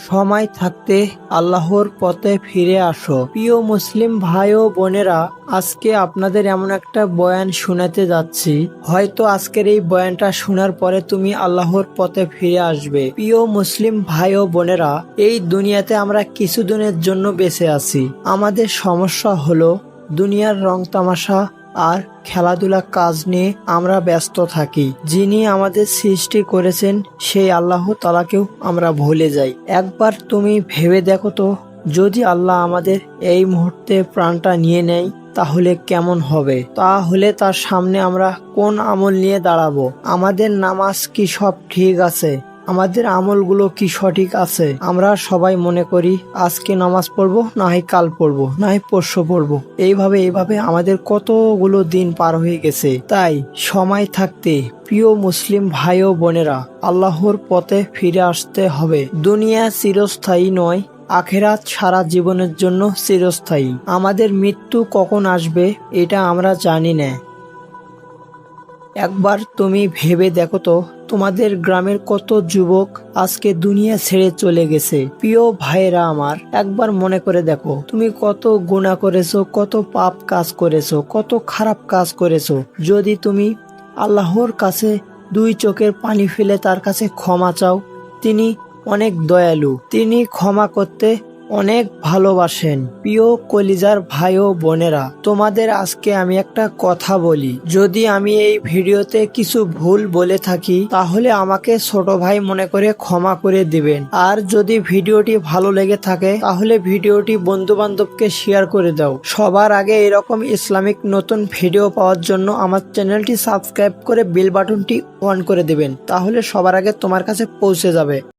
সময় থাকতে আল্লাহর পথে ফিরে আসো। প্রিয় মুসলিম ভাই ও বোনেরা, আজকে আপনাদের এমন একটা বয়ান শোনাতে যাচ্ছি, হয়তো আজকের এই বয়ানটা শোনার পরে তুমি আল্লাহর পথে ফিরে আসবে। প্রিয় মুসলিম ভাই ও বোনেরা, এই দুনিয়াতে আমরা কিছুদিনের জন্য বেঁচে আছি। আমাদের সমস্যা হলো দুনিয়ার রং তামাশা আর খেলাধুলা কাজ নিয়ে আমরা ব্যস্ত থাকি। যিনি আমাদের সৃষ্টি করেছেন সেই আল্লাহ তাআলাকেও আমরা ভুলে যাই। একবার তুমি ভেবে দেখো তো, যদি আল্লাহ আমাদের এই মুহূর্তে প্রাণটা নিয়ে নেয় তাহলে কেমন হবে? তাহলে তার সামনে আমরা কোন আমল নিয়ে দাঁড়াবো? আমাদের নামাজ কি সব ঠিক আছে? আমাদের আমলগুলো কি সঠিক আছে? আমরা সবাই মনে করি আজকে নামাজ পড়বো, না হয় কাল পড়বো, না হয় পরশু পড়বো। এইভাবে আমাদের কতগুলো দিন পার হয়ে গেছে। তাই সময় থাকতে প্রিয় মুসলিম ভাই ও বোনেরা, আল্লাহর পথে ফিরে আসতে হবে। দুনিয়া চিরস্থায়ী নয়, আখেরাত সারা জীবনের জন্য চিরস্থায়ী। আমাদের মৃত্যু কখন আসবে এটা আমরা জানি না। একবার তুমি ভেবে দেখো তো, তোমাদের গ্রামের কত যুবক আজকে দুনিয়া ছেড়ে চলে গেছে। প্রিয় ভাইরা আমার, একবার মনে করে দেখো, তুমি কত গুনাহ করেছো, কত পাপ কাজ করেছো, কত খারাপ কাজ করেছো। যদি তুমি আল্লাহর কাছে দুই চোখের পানি ফেলে তার কাছে ক্ষমা চাও, তিনি অনেক দয়ালু, তিনি ক্ষমা করতে অনেক ভালোবাসেন। প্রিয় কলিজার ভাই ও বোনেরা, তোমাদের আজকে আমি একটা কথা বলি, যদি আমি এই ভিডিওতে কিছু ভুল বলে থাকি তাহলে আমাকে ছোট ভাই মনে করে ক্ষমা করে দিবেন। আর যদি ভিডিওটি ভালো লেগে থাকে তাহলে ভিডিওটি বন্ধু বান্ধবকে শেয়ার করে দাও। সবার আগে এরকম ইসলামিক নতুন ভিডিও পাওয়ার জন্য আমার চ্যানেলটি সাবস্ক্রাইব করে বেল বাটনটি অন করে দিবেন, তাহলে সবার আগে তোমার কাছে পৌঁছে যাবে।